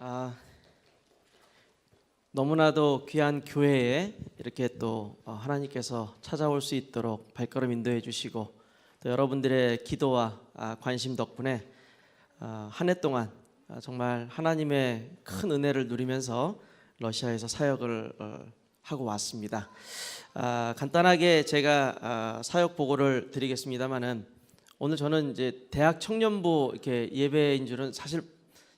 아, 너무나도 귀한 교회에 이렇게 또 하나님께서 찾아올 수 있도록 발걸음 인도해 주시고 또 여러분들의 기도와 관심 덕분에 한 해 동안 정말 하나님의 큰 은혜를 누리면서 러시아에서 사역을 하고 왔습니다. 간단하게 제가 사역 보고를 드리겠습니다만은 오늘 저는 이제 대학 청년부 이렇게 예배인 줄은 사실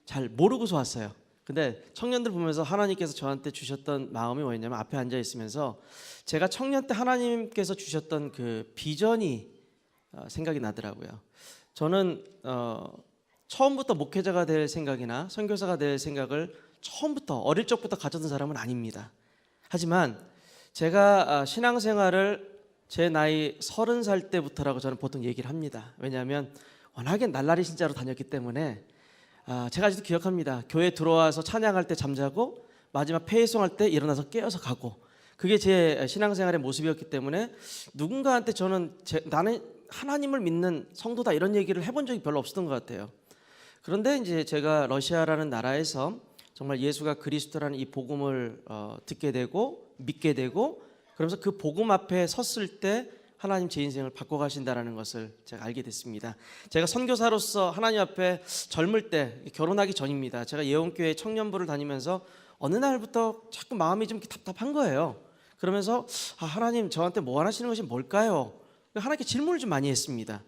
잘 모르고서 왔어요. 근데 청년들 보면서 하나님께서 저한테 주셨던 마음이 뭐였냐면 앞에 앉아 있으면서 제가 청년 때 하나님께서 주셨던 그 비전이 생각이 나더라고요. 저는 처음부터 목회자가 될 생각이나 선교사가 될 생각을 처음부터 어릴 적부터 가졌던 사람은 아닙니다. 하지만 제가 신앙생활을 제 나이 30살 때부터라고 저는 보통 얘기를 합니다. 왜냐하면 워낙에 날라리 신자로 다녔기 때문에 제가 아직도 기억합니다. 교회 들어와서 찬양할 때 잠자고 마지막 폐회송할 때 일어나서 깨어서 가고, 그게 제 신앙생활의 모습이었기 때문에 누군가한테 저는 나는 하나님을 믿는 성도다 이런 얘기를 해본 적이 별로 없었던 것 같아요. 그런데 이제 제가 러시아라는 나라에서 정말 예수가 그리스도라는 이 복음을 듣게 되고 믿게 되고, 그러면서 그 복음 앞에 섰을 때 하나님 제 인생을 바꿔가신다는 것을 제가 알게 됐습니다. 제가 선교사로서 하나님 앞에 젊을 때, 결혼하기 전입니다. 제가 예원교회 청년부를 다니면서 어느 날부터 자꾸 마음이 좀 답답한 거예요. 그러면서 하나님 저한테 뭐 하시는 것이 뭘까요? 하나님께 질문을 좀 많이 했습니다.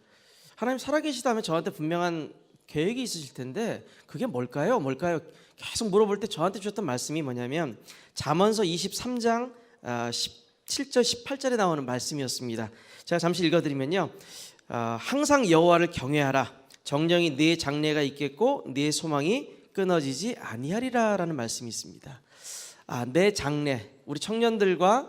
하나님 살아계시다면 저한테 분명한 계획이 있으실 텐데 그게 뭘까요? 계속 물어볼 때 저한테 주셨던 말씀이 뭐냐면 잠언서 23장 17절 18절에 나오는 말씀이었습니다. 제가 잠시 읽어드리면요, 항상 여호와를 경외하라. 정령이 네 장래가 있겠고 네 소망이 끊어지지 아니하리라 라는 말씀이 있습니다. 내 장래, 우리 청년들과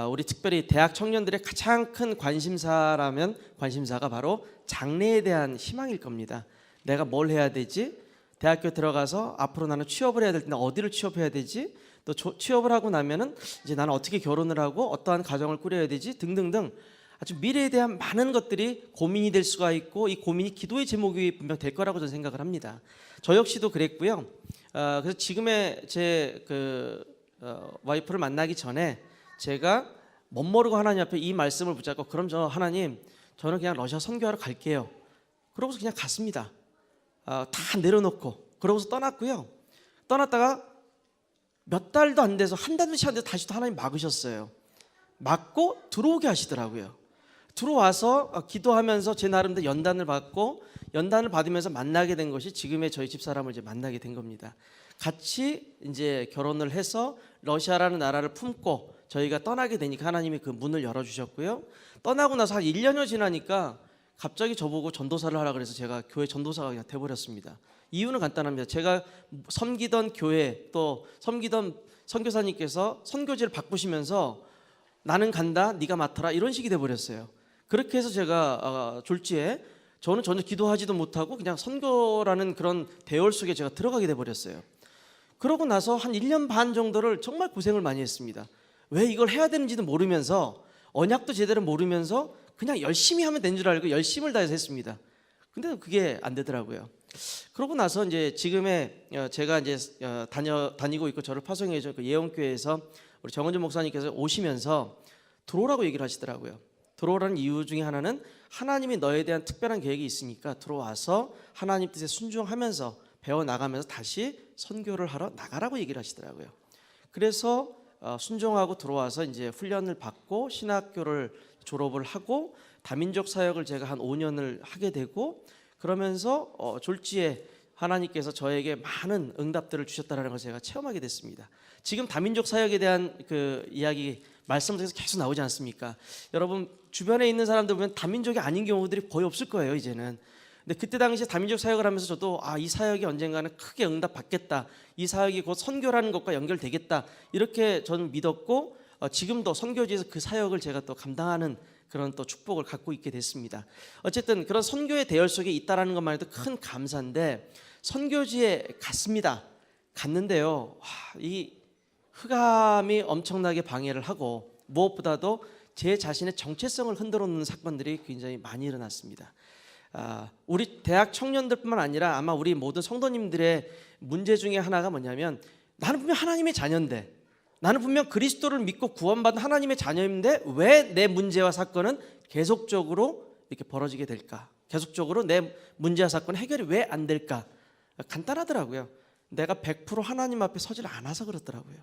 우리 특별히 대학 청년들의 가장 큰 관심사라면 관심사가 바로 장래에 대한 희망일 겁니다. 내가 뭘 해야 되지? 대학교 들어가서 앞으로 나는 취업을 해야 될 텐데 어디를 취업해야 되지? 또 취업을 하고 나면은 이제 나는 어떻게 결혼을 하고 어떠한 가정을 꾸려야 되지? 등등등 아주 미래에 대한 많은 것들이 고민이 될 수가 있고, 이 고민이 기도의 제목이 분명 될 거라고 저는 생각을 합니다. 저 역시도 그랬고요. 그래서 지금의 제 와이프를 만나기 전에 제가 멋모르고 하나님 앞에 이 말씀을 붙잡고 그럼 하나님 저는 그냥 러시아 선교하러 갈게요. 그러고서 그냥 갔습니다. 다 내려놓고 그러고서 떠났고요. 떠났다가 몇 달도 안 돼서 한 달도 안 돼서 다시 또 하나님 막으셨어요. 막고 들어오게 하시더라고요. 들어와서 기도하면서 제 나름대로 연단을 받고, 연단을 받으면서 만나게 된 것이 지금의 저희 집사람을 이제 만나게 된 겁니다. 같이 이제 결혼을 해서 러시아라는 나라를 품고 저희가 떠나게 되니까 하나님이 그 문을 열어주셨고요. 떠나고 나서 한 1년여 지나니까 갑자기 저보고 전도사를 하라 그래서 제가 교회 전도사가 그냥 돼버렸습니다. 이유는 간단합니다. 제가 섬기던 교회 또 섬기던 선교사님께서 선교지를 바꾸시면서 나는 간다, 네가 맡아라 이런 식이 돼버렸어요. 그렇게 해서 제가 졸지에 저는 전혀 기도하지도 못하고 그냥 선교라는 그런 대열 속에 제가 들어가게 돼버렸어요. 그러고 나서 한 1년 반 정도를 정말 고생을 많이 했습니다. 왜 이걸 해야 되는지도 모르면서, 언약도 제대로 모르면서 그냥 열심히 하면 된 줄 알고 열심을 다해서 했습니다. 근데 그게 안 되더라고요. 그러고 나서 이제 지금의 제가 이제 다니고 있고 저를 파송해 준 그 예원교회에서 우리 정은준 목사님께서 오시면서 들어오라고 얘기를 하시더라고요. 들어오라는 이유 중에 하나는 하나님이 너에 대한 특별한 계획이 있으니까 들어와서 하나님 뜻에 순종하면서 배워나가면서 다시 선교를 하러 나가라고 얘기를 하시더라고요. 그래서 순종하고 들어와서 이제 훈련을 받고 신학교를 졸업을 하고 다민족 사역을 제가 한 5년을 하게 되고, 그러면서 졸지에 하나님께서 저에게 많은 응답들을 주셨다는 걸 제가 체험하게 됐습니다. 지금 다민족 사역에 대한 그 이야기 말씀에서 계속 나오지 않습니까? 여러분 주변에 있는 사람들 보면 다민족이 아닌 경우들이 거의 없을 거예요 이제는. 근데 그때 당시에 다민족 사역을 하면서 저도 이 사역이 언젠가는 크게 응답받겠다, 이 사역이 곧 선교라는 것과 연결되겠다 이렇게 저는 믿었고, 지금도 선교지에서 그 사역을 제가 또 감당하는 그런 또 축복을 갖고 있게 됐습니다. 어쨌든 그런 선교의 대열 속에 있다라는 것만 해도 큰 감사인데, 선교지에 갔는데요, 이 흑암이 엄청나게 방해를 하고 무엇보다도 제 자신의 정체성을 흔들어 놓는 사건들이 굉장히 많이 일어났습니다. 우리 대학 청년들뿐만 아니라 아마 우리 모든 성도님들의 문제 중에 하나가 뭐냐면, 나는 분명 하나님의 자녀인데, 나는 분명 그리스도를 믿고 구원받은 하나님의 자녀인데 왜 내 문제와 사건은 계속적으로 이렇게 벌어지게 될까? 계속적으로 내 문제와 사건 해결이 왜 안 될까? 간단하더라고요. 내가 100% 하나님 앞에 서질 않아서 그렇더라고요.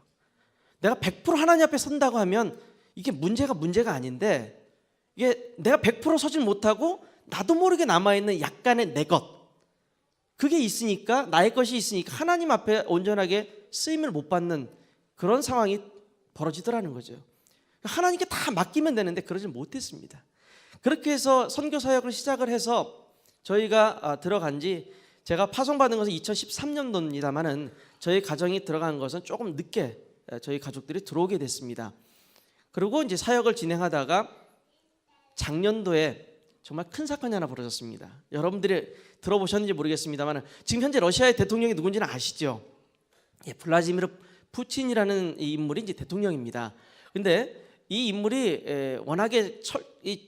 내가 100% 하나님 앞에 선다고 하면 이게 문제가 아닌데, 이게 내가 100% 서질 못하고 나도 모르게 남아있는 약간의 내 것, 그게 있으니까, 나의 것이 있으니까 하나님 앞에 온전하게 쓰임을 못 받는 그런 상황이 벌어지더라는 거죠. 하나님께 다 맡기면 되는데 그러지 못했습니다. 그렇게 해서 선교 사역을 시작을 해서 저희가 들어간 지, 제가 파송받은 것은 2013년도입니다만은 저희 가정이 들어간 것은 조금 늦게 저희 가족들이 들어오게 됐습니다. 그리고 이제 사역을 진행하다가 작년도에 정말 큰 사건이 하나 벌어졌습니다. 여러분들이 들어보셨는지 모르겠습니다만 지금 현재 러시아의 대통령이 누군지는 아시죠? 블라디미르 푸틴이라는 이 인물이 이제 대통령입니다. 근데 이 인물이 워낙에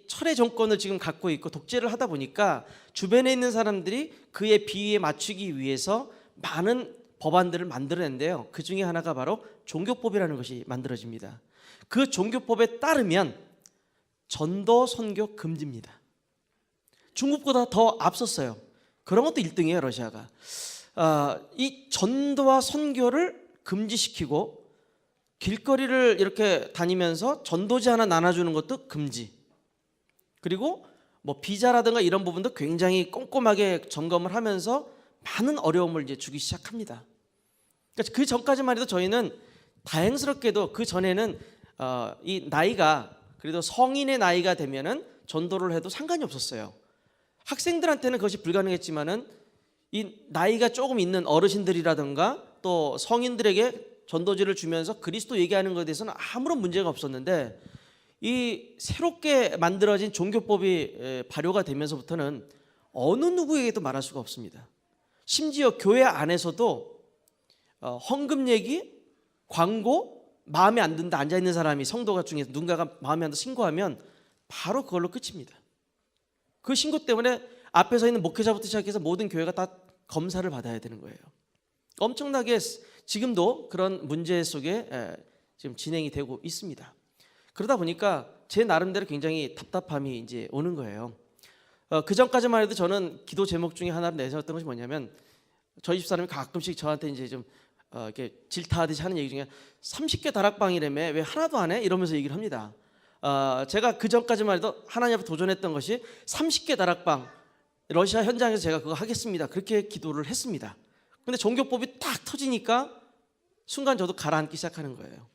철의 정권을 지금 갖고 있고 독재를 하다 보니까 주변에 있는 사람들이 그의 비위에 맞추기 위해서 많은 법안들을 만들어낸대요. 그 중에 하나가 바로 종교법이라는 것이 만들어집니다. 그 종교법에 따르면 전도 선교 금지입니다. 중국보다 더 앞섰어요. 그런 것도 1등이에요, 러시아가. 이 전도와 선교를 금지시키고 길거리를 이렇게 다니면서 전도지 하나 나눠주는 것도 금지. 그리고 뭐 비자라든가 이런 부분도 굉장히 꼼꼼하게 점검을 하면서 많은 어려움을 이제 주기 시작합니다. 그러니까 그 전까지만 해도 저희는 다행스럽게도 그 전에는 이 나이가 그래도 성인의 나이가 되면은 전도를 해도 상관이 없었어요. 학생들한테는 그것이 불가능했지만은 이 나이가 조금 있는 어르신들이라든가 또 성인들에게 전도지를 주면서 그리스도 얘기하는 것에 대해서는 아무런 문제가 없었는데, 이 새롭게 만들어진 종교법이 발효가 되면서부터는 어느 누구에게도 말할 수가 없습니다. 심지어 교회 안에서도 헌금 얘기, 광고, 마음에 안 든다 앉아있는 사람이 성도가 중에서 누군가가 마음에 안 든다 신고하면 바로 그걸로 끝입니다. 그 신고 때문에 앞에 서 있는 목회자부터 시작해서 모든 교회가 다 검사를 받아야 되는 거예요. 엄청나게 지금도 그런 문제 속에 지금 진행이 되고 있습니다. 그러다 보니까 제 나름대로 굉장히 답답함이 이제 오는 거예요. 그 전까지만 해도 저는 기도 제목 중에 하나를 내세웠던 것이 뭐냐면, 저희 집사람이 가끔씩 저한테 이제 좀 이렇게 질타하듯이 하는 얘기 중에 30개 다락방이라며 왜 하나도 안 해? 이러면서 얘기를 합니다. 제가 그 전까지만 해도 하나님 앞에 도전했던 것이 30개 다락방, 러시아 현장에서 제가 그거 하겠습니다, 그렇게 기도를 했습니다. 근데 종교법이 딱 터지니까 순간 저도 가라앉기 시작하는 거예요.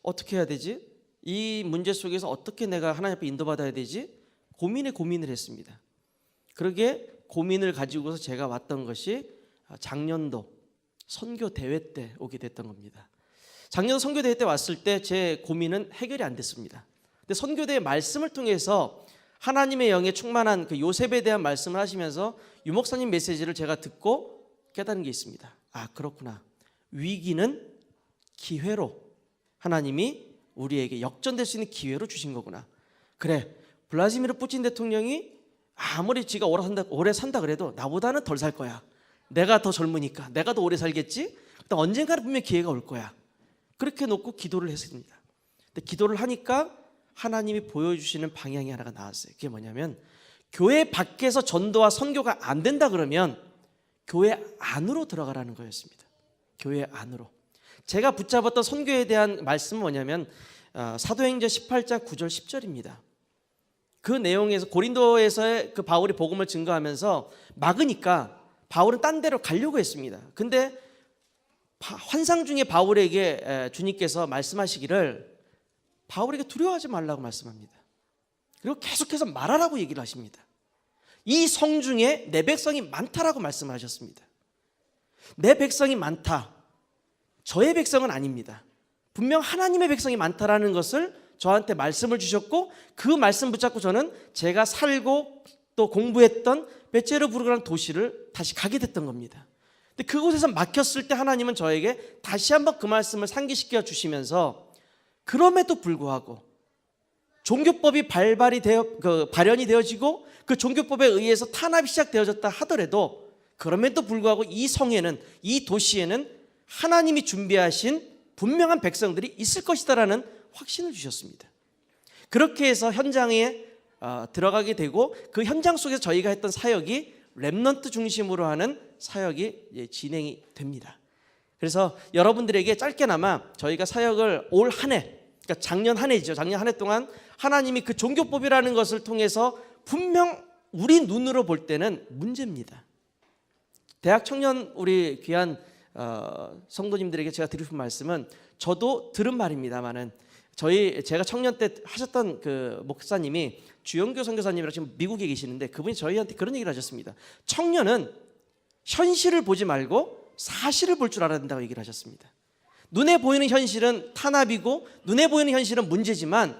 어떻게 해야 되지? 이 문제 속에서 어떻게 내가 하나님 앞에 인도받아야 되지? 고민을 했습니다. 그러게 고민을 가지고서 제가 왔던 것이 작년도 선교 대회 때 오게 됐던 겁니다. 작년 선교 대회 때 왔을 때 제 고민은 해결이 안 됐습니다. 근데 선교 대회 말씀을 통해서 하나님의 영에 충만한 그 요셉에 대한 말씀을 하시면서 유 목사님 메시지를 제가 듣고 깨달은 게 있습니다. 그렇구나. 위기는 기회로 하나님이 우리에게 역전될 수 있는 기회로 주신 거구나. 그래, 블라디미르 푸틴 대통령이 아무리 지가 오래 산다 그래도 나보다는 덜 살 거야. 내가 더 젊으니까 내가 더 오래 살겠지. 언젠가는 분명히 기회가 올 거야. 그렇게 놓고 기도를 했습니다. 근데 기도를 하니까 하나님이 보여주시는 방향이 하나가 나왔어요. 그게 뭐냐면, 교회 밖에서 전도와 선교가 안 된다 그러면 교회 안으로 들어가라는 거였습니다. 교회 안으로. 제가 붙잡았던 선교에 대한 말씀은 뭐냐면 사도행전 18장 9절 10절입니다. 그 내용에서 고린도에서의 그 바울이 복음을 증거하면서 막으니까 바울은 딴 데로 가려고 했습니다. 근데 환상 중에 바울에게 주님께서 말씀하시기를 바울에게 두려워하지 말라고 말씀합니다. 그리고 계속해서 말하라고 얘기를 하십니다. 이 성 중에 내 백성이 많다라고 말씀을 하셨습니다. 내 백성이 많다. 저의 백성은 아닙니다. 분명 하나님의 백성이 많다라는 것을 저한테 말씀을 주셨고, 그 말씀 붙잡고 저는 제가 살고 또 공부했던 베체르부르크라는 도시를 다시 가게 됐던 겁니다. 근데 그곳에서 막혔을 때 하나님은 저에게 다시 한번 그 말씀을 상기시켜 주시면서, 그럼에도 불구하고 종교법이 발현이 되어지고 그 종교법에 의해서 탄압이 시작되어졌다 하더라도 그럼에도 불구하고 이 성에는, 이 도시에는 하나님이 준비하신 분명한 백성들이 있을 것이다라는 확신을 주셨습니다. 그렇게 해서 현장에 들어가게 되고 그 현장 속에서 저희가 했던 사역이 렘넌트 중심으로 하는 사역이 진행이 됩니다. 그래서 여러분들에게 짧게나마 저희가 사역을 올 한 해, 그러니까 작년 한 해죠. 작년 한 해 동안 하나님이 그 종교법이라는 것을 통해서 분명 우리 눈으로 볼 때는 문제입니다. 대학 청년 우리 귀한 성도님들에게 제가 드리고 싶은 말씀은, 저도 들은 말입니다만은 제가 청년 때 하셨던 그 목사님이 주영교 선교사님이라 지금 미국에 계시는데, 그분이 저희한테 그런 얘기를 하셨습니다. 청년은 현실을 보지 말고 사실을 볼 줄 알아야 된다고 얘기를 하셨습니다. 눈에 보이는 현실은 탄압이고 눈에 보이는 현실은 문제지만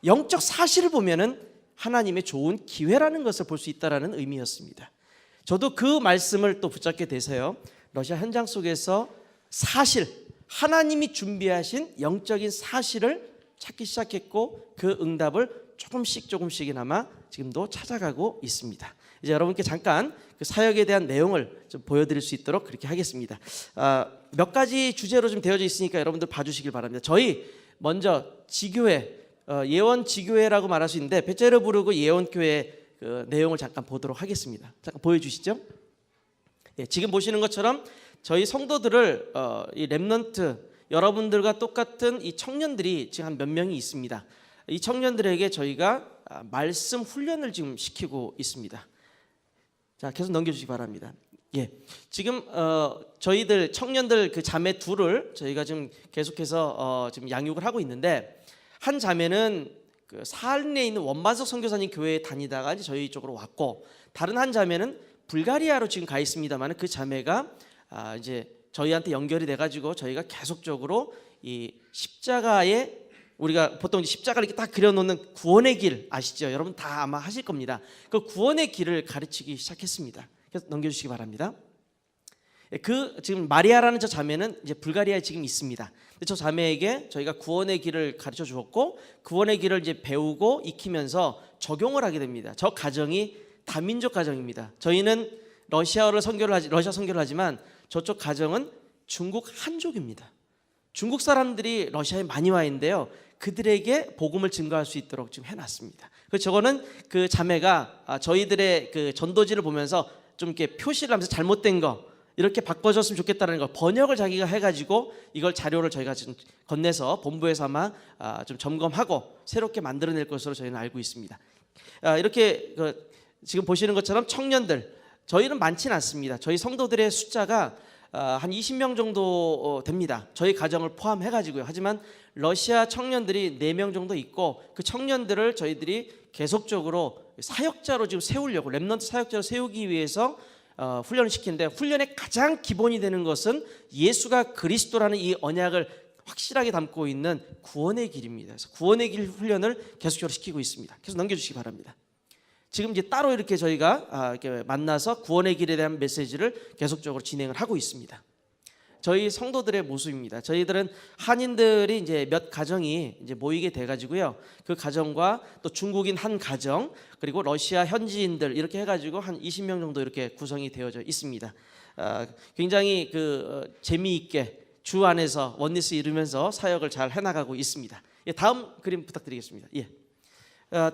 영적 사실을 보면은 하나님의 좋은 기회라는 것을 볼 수 있다라는 의미였습니다. 저도 그 말씀을 또 붙잡게 돼서요, 러시아 현장 속에서 사실, 하나님이 준비하신 영적인 사실을 찾기 시작했고 그 응답을 조금씩이나마 지금도 찾아가고 있습니다. 이제 여러분께 잠깐 그 사역에 대한 내용을 좀 보여드릴 수 있도록 그렇게 하겠습니다. 몇 가지 주제로 좀 되어져 있으니까 여러분들 봐주시길 바랍니다. 저희 먼저 지교회, 예원 지교회라고 말할 수 있는데 베제르부르크 예원교회 그 내용을 잠깐 보도록 하겠습니다. 잠깐 보여주시죠. 예, 지금 보시는 것처럼 저희 성도들을 이 렘넌트, 여러분들과 똑같은 이 청년들이 지금 한 몇 명이 있습니다. 이 청년들에게 저희가 말씀 훈련을 지금 시키고 있습니다. 자, 계속 넘겨주시기 바랍니다. 예, 지금 저희들 청년들 그 자매 둘을 저희가 지금 계속해서 지금 양육을 하고 있는데, 한 자매는 그 사할린에 있는 원반석 선교사님 교회에 다니다가 이제 저희 쪽으로 왔고, 다른 한 자매는 불가리아로 지금 가 있습니다만 그 자매가 이제 저희한테 연결이 돼가지고 저희가 계속적으로 이 십자가에, 우리가 보통 십자가를 이렇게 딱 그려놓는 구원의 길 아시죠? 여러분 다 아마 하실 겁니다. 그 구원의 길을 가르치기 시작했습니다. 그래서 넘겨주시기 바랍니다. 그 지금 마리아라는 저 자매는 이제 불가리아에 지금 있습니다. 저 자매에게 저희가 구원의 길을 가르쳐 주었고, 구원의 길을 이제 배우고 익히면서 적용을 하게 됩니다. 저 가정이 다민족 가정입니다. 저희는 러시아 선교를 하지만 저쪽 가정은 중국 한족입니다. 중국 사람들이 러시아에 많이 와 있는데요, 그들에게 복음을 증거할 수 있도록 지금 해놨습니다. 그래서 저거는 그 자매가 저희들의 그 전도지를 보면서 좀 이렇게 표시를 하면서 잘못된 거 이렇게 바꿔줬으면 좋겠다는 걸 번역을 자기가 해가지고 이걸 자료를 저희가 지금 건네서 본부에서 아마 좀 점검하고 새롭게 만들어낼 것으로 저희는 알고 있습니다. 이렇게 지금 보시는 것처럼 청년들, 저희는 많지는 않습니다. 저희 성도들의 숫자가 한 20명 정도 됩니다. 저희 가정을 포함해가지고요. 하지만 러시아 청년들이 4명 정도 있고, 그 청년들을 저희들이 계속적으로 사역자로 지금 세우려고, 렘넌트 사역자로 세우기 위해서 훈련을 시키는데, 훈련의 가장 기본이 되는 것은 예수가 그리스도라는 이 언약을 확실하게 담고 있는 구원의 길입니다. 그래서 구원의 길 훈련을 계속적으로 시키고 있습니다. 계속 넘겨주시기 바랍니다. 지금 이제 따로 이렇게 저희가 이렇게 만나서 구원의 길에 대한 메시지를 계속적으로 진행을 하고 있습니다. 저희 성도들의 모습입니다. 저희들은 한인들이 이제 몇 가정이 이제 모이게 돼가지고요, 그 가정과 또 중국인 한 가정, 그리고 러시아 현지인들 이렇게 해가지고 한 20명 정도 이렇게 구성이 되어져 있습니다. 굉장히 재미있게 주 안에서 원리스 이루면서 사역을 잘 해나가고 있습니다. 예, 다음 그림 부탁드리겠습니다. 예.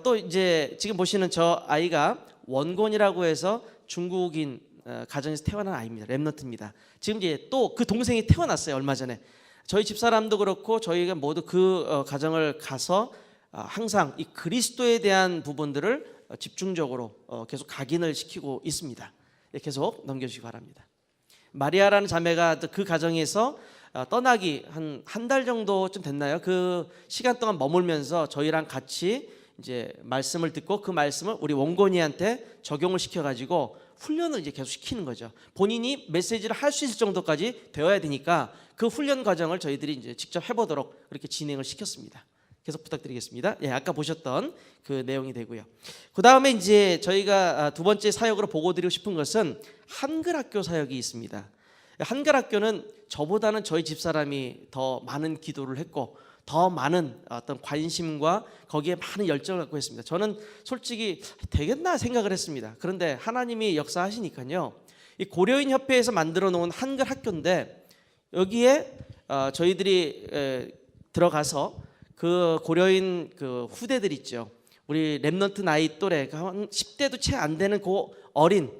또 이제 지금 보시는 저 아이가 원곤이라고 해서 중국인 가정에서 태어난 아이입니다. 렘넌트입니다. 지금 이제 또 그 동생이 태어났어요. 얼마 전에. 저희 집사람도 그렇고 저희가 모두 그 가정을 가서 항상 이 그리스도에 대한 부분들을 집중적으로 계속 각인을 시키고 있습니다. 계속 넘겨주시기 바랍니다. 마리아라는 자매가 그 가정에서 떠나기 한 달 정도쯤 됐나요? 그 시간 동안 머물면서 저희랑 같이 이제 말씀을 듣고 그 말씀을 우리 원곤이한테 적용을 시켜가지고 훈련을 이제 계속 시키는 거죠. 본인이 메시지를 할 수 있을 정도까지 되어야 되니까 그 훈련 과정을 저희들이 이제 직접 해보도록 그렇게 진행을 시켰습니다. 계속 부탁드리겠습니다. 예, 아까 보셨던 그 내용이 되고요. 그 다음에 이제 저희가 두 번째 사역으로 보고드리고 싶은 것은 한글학교 사역이 있습니다. 한글학교는 저보다는 저희 집사람이 더 많은 기도를 했고 더 많은 어떤 관심과 거기에 많은 열정을 갖고 있습니다. 저는 솔직히 되겠나 생각을 했습니다. 그런데 하나님이 역사하시니까요. 이 고려인 협회에서 만들어 놓은 한글 학교인데 여기에 저희들이 들어가서 그 고려인 그 후대들 있죠. 우리 렘넌트 나이 또래 한 10대도 채 안 되는 그 어린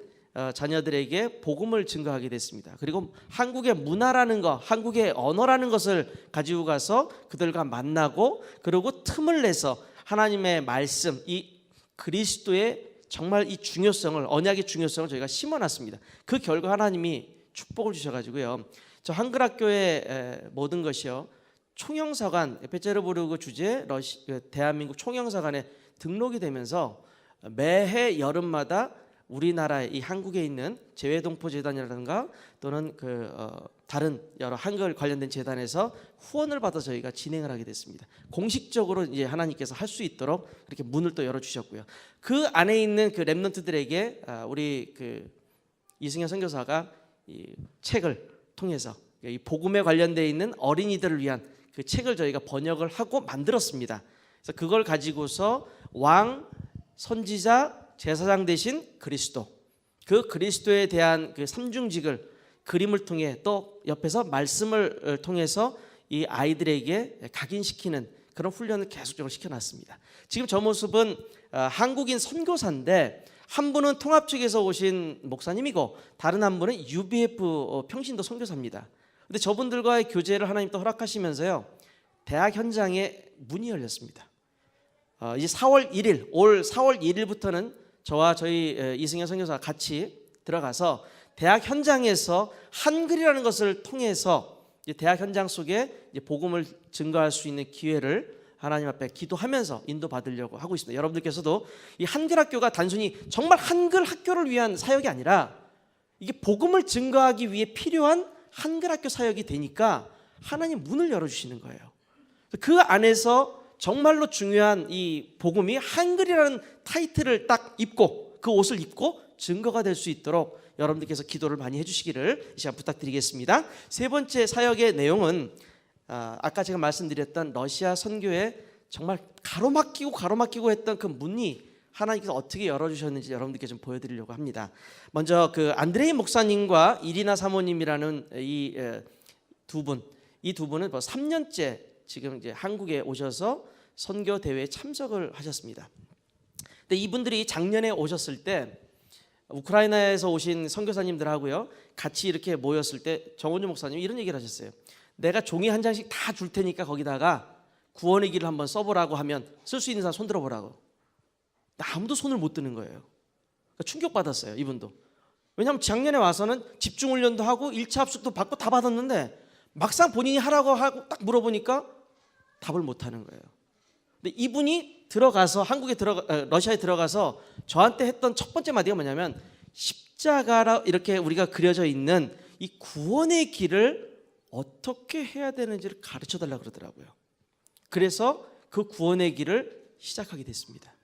자녀들에게 복음을 증거하게 됐습니다. 그리고 한국의 문화라는 것, 한국의 언어라는 것을 가지고 가서 그들과 만나고 그리고 틈을 내서 하나님의 말씀, 이 그리스도의 정말 이 중요성을, 언약의 중요성을 저희가 심어놨습니다. 그 결과 하나님이 축복을 주셔가지고요. 저 한글학교의 모든 것이요. 총영사관, 페테르부르크 주재 대한민국 총영사관에 등록이 되면서 매해 여름마다 우리나라의 이 한국에 있는 재외동포재단이라든가 또는 다른 여러 한글 관련된 재단에서 후원을 받아 저희가 진행을 하게 됐습니다. 공식적으로 이제 하나님께서 할 수 있도록 그렇게 문을 또 열어 주셨고요. 그 안에 있는 그 렘넌트들에게 우리 이승현 선교사가 이 책을 통해서 이 복음에 관련되어 있는 어린이들을 위한 그 책을 저희가 번역을 하고 만들었습니다. 그래서 그걸 가지고서 왕, 선지자, 제사장 대신 그리스도, 그 그리스도에 대한 그 삼중직을 그림을 통해 또 옆에서 말씀을 통해서 이 아이들에게 각인시키는 그런 훈련을 계속적으로 시켜놨습니다. 지금 저 모습은 한국인 선교사인데 한 분은 통합 측에서 오신 목사님이고 다른 한 분은 UBF 평신도 선교사입니다. 근데 저분들과의 교제를 하나님 또 허락하시면서요, 대학 현장에 문이 열렸습니다. 이제 4월 1일, 올 4월 1일부터는 저와 저희 이승현 선교사가 같이 들어가서 대학 현장에서 한글이라는 것을 통해서 대학 현장 속에 복음을 증거할 수 있는 기회를 하나님 앞에 기도하면서 인도받으려고 하고 있습니다. 여러분들께서도 이 한글 학교가 단순히 정말 한글 학교를 위한 사역이 아니라 이게 복음을 증거하기 위해 필요한 한글 학교 사역이 되니까 하나님 문을 열어주시는 거예요. 그 안에서 정말로 중요한 이 복음이 한글이라는 타이틀을 딱 입고 그 옷을 입고 증거가 될 수 있도록 여러분들께서 기도를 많이 해주시기를 이 시간 부탁드리겠습니다. 세 번째 사역의 내용은 아까 제가 말씀드렸던 러시아 선교에 정말 가로막히고 했던 그 문이 하나님께서 어떻게 열어주셨는지 여러분들께 좀 보여드리려고 합니다. 먼저 그 안드레이 목사님과 이리나 사모님이라는 이 두 분은 벌써 3년째 지금 이제 한국에 오셔서 선교 대회에 참석을 하셨습니다. 근데 이분들이 작년에 오셨을 때 우크라이나에서 오신 선교사님들하고요 같이 이렇게 모였을 때 정원주 목사님이 이런 얘기를 하셨어요. 내가 종이 한 장씩 다 줄 테니까 거기다가 구원의 길을 한번 써보라고 하면 쓸 수 있는 사람 손 들어보라고. 아무도 손을 못 드는 거예요. 그러니까 충격받았어요, 이분도. 왜냐하면 작년에 와서는 집중훈련도 하고 1차 합숙도 받고 다 받았는데 막상 본인이 하라고 하고 딱 물어보니까 답을 못 하는 거예요. 근데 이분이 들어가서 러시아에 들어가서 저한테 했던 첫 번째 마디가 뭐냐면 십자가라 이렇게 우리가 그려져 있는 이 구원의 길을 어떻게 해야 되는지를 가르쳐 달라고 그러더라고요. 그래서 그 구원의 길을 시작하게 됐습니다.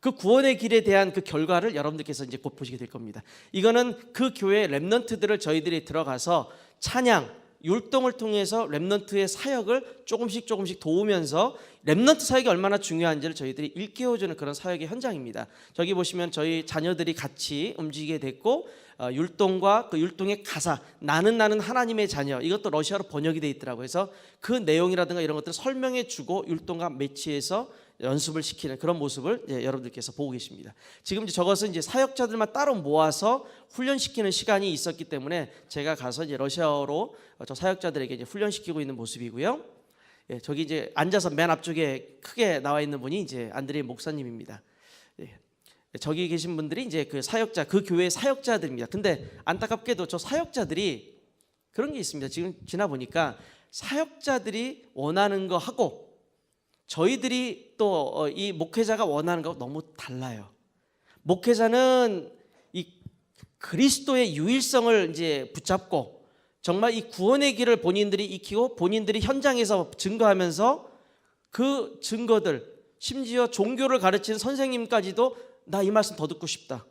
그 구원의 길에 대한 그 결과를 여러분들께서 이제 곧 보시게 될 겁니다. 이거는 그 교회 렘넌트들을 저희들이 들어가서 찬양, 율동을 통해서 렘넌트의 사역을 조금씩 도우면서 렘넌트 사역이 얼마나 중요한지를 저희들이 일깨워주는 그런 사역의 현장입니다. 저기 보시면 저희 자녀들이 같이 움직이게 됐고 율동과 그 율동의 가사 나는 하나님의 자녀, 이것도 러시아로 번역이 되어 있더라고요. 그래서 그 내용이라든가 이런 것들을 설명해 주고 율동과 매치해서 연습을 시키는 그런 모습을 여러분들께서 보고 계십니다. 지금 저것은 이제 사역자들만 따로 모아서 훈련시키는 시간이 있었기 때문에 제가 가서 이제 러시아어로 저 사역자들에게 이제 훈련시키고 있는 모습이고요. 저기 이제 앉아서 맨 앞쪽에 크게 나와 있는 분이 이제 안드레이 목사님입니다. 저기 계신 분들이 이제 그 사역자, 그 교회의 사역자들입니다. 근데 안타깝게도 저 사역자들이 그런 게 있습니다. 지금 지나 보니까 사역자들이 원하는 거 하고 저희들이 또 이 목회자가 원하는 거 너무 달라요. 목회자는 이 그리스도의 유일성을 이제 붙잡고 정말 이 구원의 길을 본인들이 익히고 본인들이 현장에서 증거하면서 그 증거들, 심지어 종교를 가르치는 선생님까지도 나 이 말씀 더 듣고 싶다.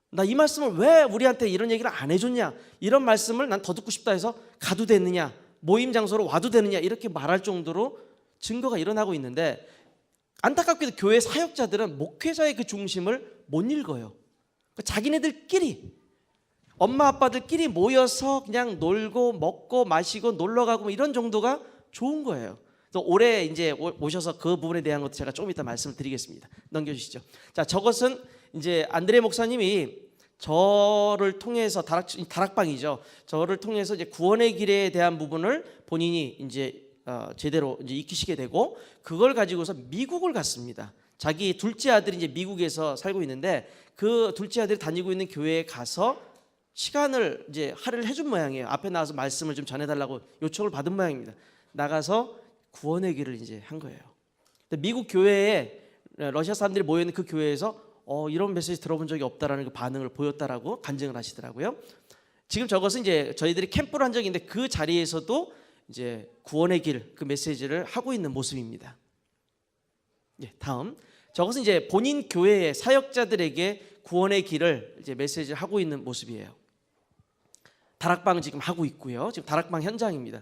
나 이 말씀을 왜 우리한테 이런 얘기를 안 해줬냐, 이런 말씀을 난 더 듣고 싶다 해서 가도 되느냐, 모임 장소로 와도 되느냐, 이렇게 말할 정도로 증거가 일어나고 있는데 안타깝게도 교회 사역자들은 목회자의 그 중심을 못 읽어요. 자기네들끼리 엄마 아빠들끼리 모여서 그냥 놀고 먹고 마시고 놀러 가고 뭐 이런 정도가 좋은 거예요. 또 올해 이제 오셔서 그 부분에 대한 것도 제가 조금 이따 말씀을 드리겠습니다. 넘겨주시죠. 자, 저것은 이제 안드레 목사님이 저를 통해서 다락방이죠. 저를 통해서 이제 구원의 길에 대한 부분을 본인이 이제 제대로 이제 익히시게 되고 그걸 가지고서 미국을 갔습니다. 자기 둘째 아들이 이제 미국에서 살고 있는데 그 둘째 아들이 다니고 있는 교회에 가서 시간을 이제 할애를 해준 모양이에요. 앞에 나와서 말씀을 좀 전해달라고 요청을 받은 모양입니다. 나가서 구원의 길을 이제 한 거예요. 미국 교회에 러시아 사람들이 모여 있는 그 교회에서 이런 메시지 들어본 적이 없다라는 그 반응을 보였다라고 간증을 하시더라고요. 지금 저것은 이제 저희들이 캠프를 한 적이 있는데 그 자리에서도 이제 구원의 길 그 메시지를 하고 있는 모습입니다. 다음 저것은 이제 본인 교회의 사역자들에게 구원의 길을 이제 메시지를 하고 있는 모습이에요. 다락방 지금 하고 있고요. 지금 다락방 현장입니다.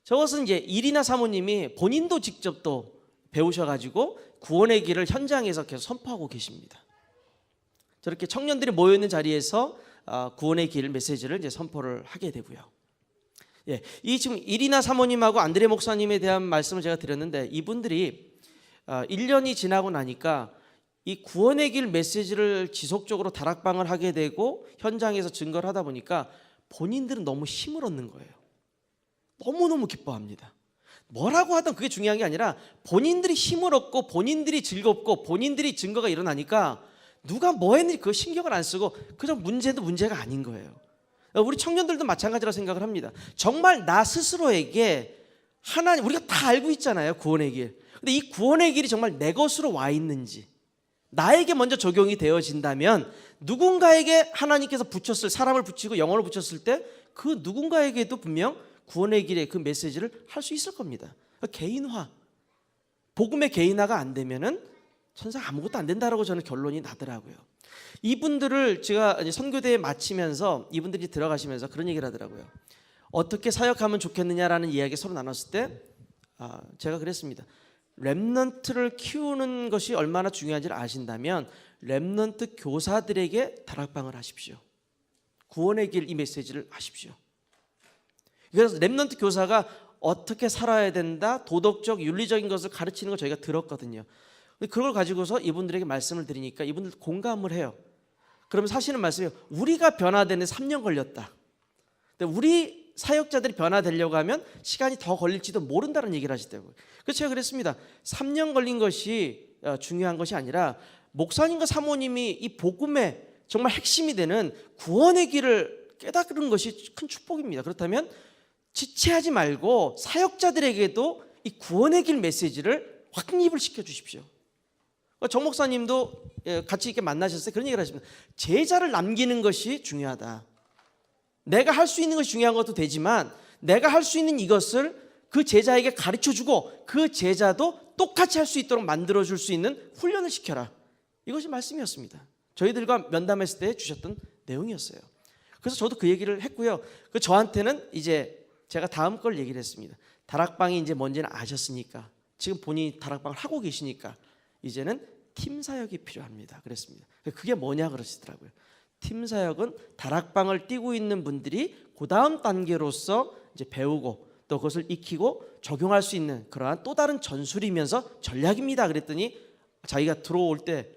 저것은 이제 이리나 사모님이 본인도 직접 또 배우셔가지고 구원의 길을 현장에서 계속 선포하고 계십니다. 저렇게 청년들이 모여 있는 자리에서 구원의 길 메시지를 이제 선포를 하게 되고요. 이 지금 이리나 사모님하고 안드레 목사님에 대한 말씀을 제가 드렸는데 이분들이 1년이 지나고 나니까 이 구원의 길 메시지를 지속적으로 다락방을 하게 되고 현장에서 증거를 하다 보니까 본인들은 너무 힘을 얻는 거예요. 너무너무 기뻐합니다. 뭐라고 하든 그게 중요한 게 아니라 본인들이 힘을 얻고 본인들이 즐겁고 본인들이 증거가 일어나니까 누가 뭐 했는지 그거 신경을 안 쓰고 그저 문제도 문제가 아닌 거예요. 우리 청년들도 마찬가지라고 생각을 합니다. 정말 나 스스로에게 하나님, 우리가 다 알고 있잖아요, 구원의 길. 근데 이 구원의 길이 정말 내 것으로 와 있는지 나에게 먼저 적용이 되어진다면 누군가에게 하나님께서 붙였을 사람을 붙이고 영혼을 붙였을 때 그 누군가에게도 분명 구원의 길의 그 메시지를 할 수 있을 겁니다. 그러니까 개인화, 복음의 개인화가 안 되면은 천상 아무것도 안 된다라고 저는 결론이 나더라고요. 이분들을 제가 이제 선교대에 마치면서 이분들이 들어가시면서 그런 얘기를 하더라고요. 어떻게 사역하면 좋겠느냐라는 이야기 서로 나눴을 때 제가 그랬습니다. 렘넌트를 키우는 것이 얼마나 중요한지를 아신다면 렘넌트 교사들에게 다락방을 하십시오. 구원의 길 이 메시지를 하십시오. 그래서 렘넌트 교사가 어떻게 살아야 된다, 도덕적 윤리적인 것을 가르치는 걸 저희가 들었거든요. 그걸 가지고서 이분들에게 말씀을 드리니까 이분들 공감을 해요. 그러면 사실은 말씀이에요. 우리가 변화되는 3년 걸렸다. 근데 우리 사역자들이 변화되려고 하면 시간이 더 걸릴지도 모른다는 얘기를 하시더라고요. 그래서 제가 그랬습니다. 3년 걸린 것이 중요한 것이 아니라 목사님과 사모님이 이 복음의 정말 핵심이 되는 구원의 길을 깨닫는 것이 큰 축복입니다. 그렇다면 지체하지 말고 사역자들에게도 이 구원의 길 메시지를 확립을 시켜주십시오. 정 목사님도 같이 이렇게 만나셨을 때 그런 얘기를 하십니다. 제자를 남기는 것이 중요하다. 내가 할 수 있는 것이 중요한 것도 되지만 내가 할 수 있는 이것을 그 제자에게 가르쳐주고 그 제자도 똑같이 할 수 있도록 만들어줄 수 있는 훈련을 시켜라. 이것이 말씀이었습니다. 저희들과 면담했을 때 주셨던 내용이었어요. 그래서 저도 그 얘기를 했고요. 저한테는 이제 제가 다음 걸 얘기를 했습니다. 다락방이 이제 뭔지는 아셨으니까 지금 본인이 다락방을 하고 계시니까 이제는 팀 사역이 필요합니다. 그랬습니다. 그게 뭐냐 그러시더라고요. 팀 사역은 다락방을 뛰고 있는 분들이 그 다음 단계로서 이제 배우고 또 그것을 익히고 적용할 수 있는 그러한 또 다른 전술이면서 전략입니다. 그랬더니 자기가 들어올 때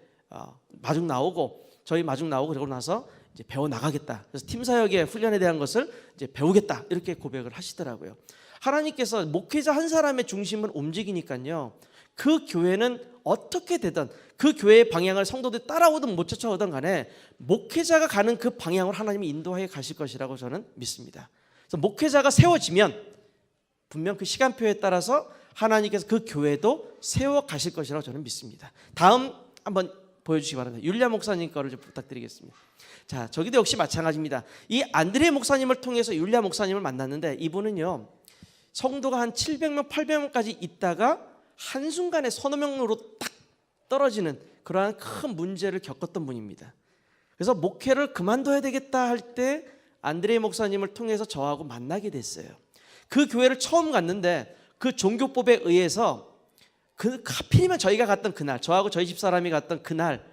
마중 나오고 저희 마중 나오고 그러고 나서 이제 배워 나가겠다. 그래서 팀 사역의 훈련에 대한 것을 이제 배우겠다. 이렇게 고백을 하시더라고요. 하나님께서 목회자 한 사람의 중심을 움직이니까요. 그 교회는 어떻게 되든 그 교회의 방향을 성도들이 따라오든 못 쫓아오든 간에 목회자가 가는 그 방향을 하나님이 인도하여 가실 것이라고 저는 믿습니다. 그래서 목회자가 세워지면 분명 그 시간표에 따라서 하나님께서 그 교회도 세워 가실 것이라고 저는 믿습니다. 다음 한번 보여주시기 바랍니다. 율리아 목사님 거를 좀 부탁드리겠습니다. 자, 저기도 역시 마찬가지입니다. 이 안드레 목사님을 통해서 율리아 목사님을 만났는데 이분은요 성도가 한 700명 800명까지 있다가 한순간에 서너 명으로 딱 떨어지는 그러한 큰 문제를 겪었던 분입니다. 그래서 목회를 그만둬야 되겠다 할 때 안드레 목사님을 통해서 저하고 만나게 됐어요. 그 교회를 처음 갔는데 그 종교법에 의해서 하필이면 저희가 갔던 그날, 저하고 저희 집사람이 갔던 그날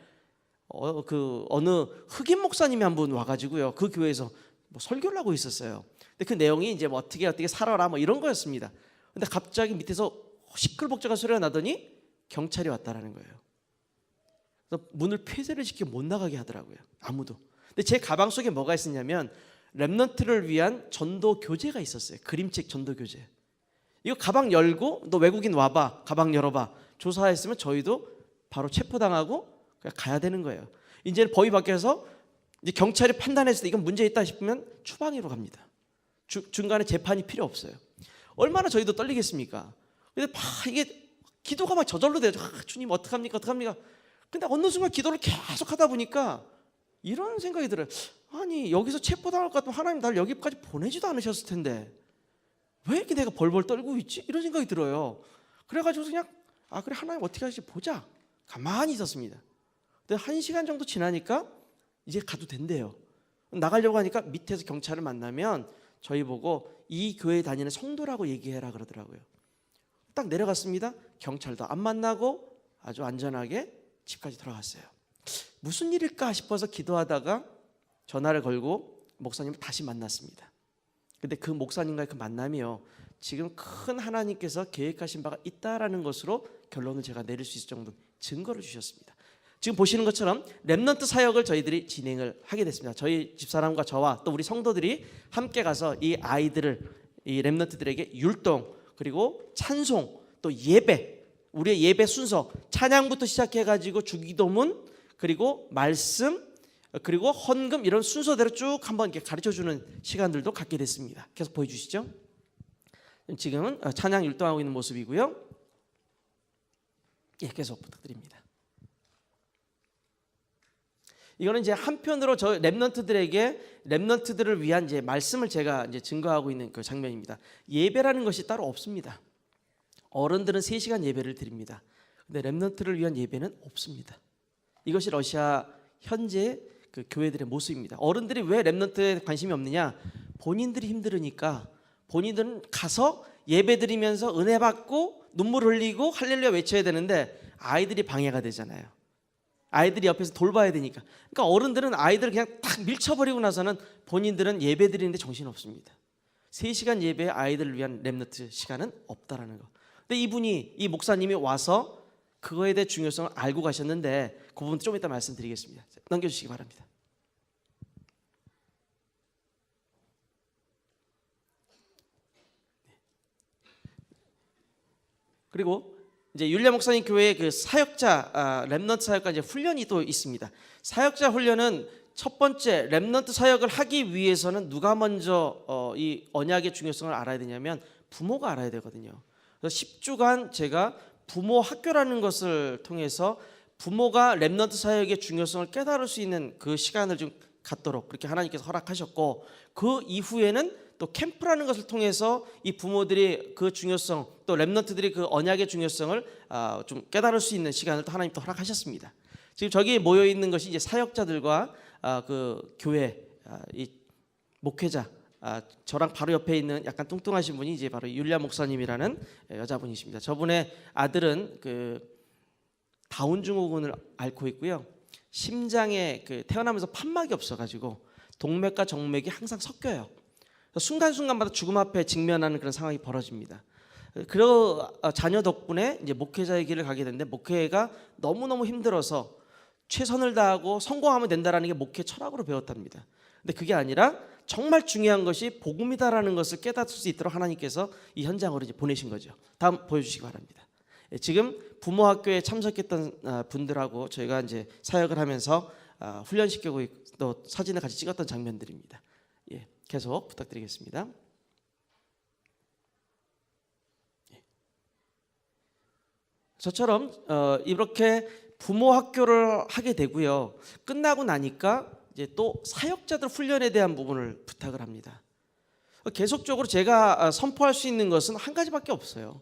어느 흑인 목사님이 한 분 와가지고요, 그 교회에서 뭐 설교를 하고 있었어요. 근데 그 내용이 이제 뭐 어떻게 살아라 뭐 이런 거였습니다. 근데 갑자기 밑에서 시끌벅적한 소리가 나더니 경찰이 왔다라는 거예요. 그래서 문을 폐쇄를 시켜 못 나가게 하더라고요, 아무도. 근데 제 가방 속에 뭐가 있었냐면 렘넌트를 위한 전도 교재가 있었어요. 그림책 전도 교재. 이거 가방 열고 너 외국인 와봐, 가방 열어봐, 조사했으면 저희도 바로 체포당하고 그냥 가야 되는 거예요. 이제는 법이 바뀌어서 이제 경찰이 판단했을 때 이건 문제 있다 싶으면 추방위로 갑니다. 중간에 재판이 필요 없어요. 얼마나 저희도 떨리겠습니까? 근데 이게 기도가 막 저절로 돼요. 주님 어떡합니까? 근데 어느 순간 기도를 계속 하다 보니까 이런 생각이 들어요. 아니, 여기서 체포당할 것 같으면 하나님 날 여기까지 보내지도 않으셨을 텐데 왜 이렇게 내가 벌벌 떨고 있지? 이런 생각이 들어요. 그래가지고 그냥 그래, 하나님 어떻게 하실지 보자, 가만히 있었습니다. 근데 1시간 정도 지나니까 이제 가도 된대요. 나가려고 하니까 밑에서 경찰을 만나면 저희 보고 이 교회 다니는 성도라고 얘기해라 그러더라고요. 딱 내려갔습니다. 경찰도 안 만나고 아주 안전하게 집까지 돌아갔어요. 무슨 일일까 싶어서 기도하다가 전화를 걸고 목사님을 다시 만났습니다. 근데 그 목사님과의 그 만남이요, 지금 큰 하나님께서 계획하신 바가 있다라는 것으로 결론을 제가 내릴 수 있을 정도 증거를 주셨습니다. 지금 보시는 것처럼 렘넌트 사역을 저희들이 진행을 하게 됐습니다. 저희 집사람과 저와 또 우리 성도들이 함께 가서 이 아이들을, 이 렘넌트들에게 율동, 그리고 찬송, 또 예배, 우리의 예배 순서, 찬양부터 시작해가지고 주기도문, 그리고 말씀, 그리고 헌금, 이런 순서대로 쭉 한번 이렇게 가르쳐주는 시간들도 갖게 됐습니다. 계속 보여주시죠. 지금은 찬양 율동하고 있는 모습이고요. 예, 계속 부탁드립니다. 이거는 이제 한편으로 저 렘넌트들을 위한 이제 말씀을 제가 이제 증거하고 있는 그 장면입니다. 예배라는 것이 따로 없습니다. 어른들은 3시간 예배를 드립니다. 근데 렘넌트를 위한 예배는 없습니다. 이것이 러시아 현재 그 교회들의 모습입니다. 어른들이 왜 렘넌트에 관심이 없느냐? 본인들이 힘들으니까. 본인들은 가서 예배 드리면서 은혜 받고 눈물 흘리고 할렐루야 외쳐야 되는데 아이들이 방해가 되잖아요. 아이들이 옆에서 돌봐야 되니까. 그러니까 어른들은 아이들을 그냥 탁 밀쳐버리고 나서는 본인들은 예배 드리는데 정신 없습니다. 3시간 예배에 아이들을 위한 렘넌트 시간은 없다라는 거. 근데 이 목사님이 와서 그거에 대해 중요성을 알고 가셨는데 그 부분 좀 이따 말씀드리겠습니다. 넘겨주시기 바랍니다. 그리고 이제 율리아 목사님 교회의 그 사역자, 렘넌트 사역과 이제 훈련이 또 있습니다. 사역자 훈련은 첫 번째, 렘넌트 사역을 하기 위해서는 누가 먼저 이 언약의 중요성을 알아야 되냐면 부모가 알아야 되거든요. 그래서 10주간 제가 부모 학교라는 것을 통해서 부모가 렘넌트 사역의 중요성을 깨달을 수 있는 그 시간을 좀 갖도록 그렇게 하나님께서 허락하셨고, 그 이후에는 또 캠프라는 것을 통해서 이 부모들이 그 중요성, 또 렘넌트들이 그 언약의 중요성을 좀 깨달을 수 있는 시간을 또 하나님 또 허락하셨습니다. 지금 저기 모여 있는 것이 이제 사역자들과 그 교회 이 목회자, 저랑 바로 옆에 있는 약간 뚱뚱하신 분이 이제 바로 율리아 목사님이라는 여자분이십니다. 저분의 아들은 그 다운 증후군을 앓고 있고요. 심장에 그 태어나면서 판막이 없어가지고 동맥과 정맥이 항상 섞여요. 순간순간마다 죽음 앞에 직면하는 그런 상황이 벌어집니다. 그 자녀 덕분에 이제 목회자의 길을 가게 됐는데, 목회가 너무너무 힘들어서 최선을 다하고 성공하면 된다라는 게 목회 철학으로 배웠답니다. 근데 그게 아니라 정말 중요한 것이 복음이다라는 것을 깨닫을 수 있도록 하나님께서 이 현장으로 이제 보내신 거죠. 다음 보여주시기 바랍니다. 지금 부모 학교에 참석했던 분들하고 저희가 이제 사역을 하면서 훈련시키고 또 사진을 같이 찍었던 장면들입니다. 예, 계속 부탁드리겠습니다. 저처럼 이렇게 부모 학교를 하게 되고요. 끝나고 나니까 이제 또 사역자들 훈련에 대한 부분을 부탁을 합니다. 계속적으로 제가 선포할 수 있는 것은 한 가지밖에 없어요.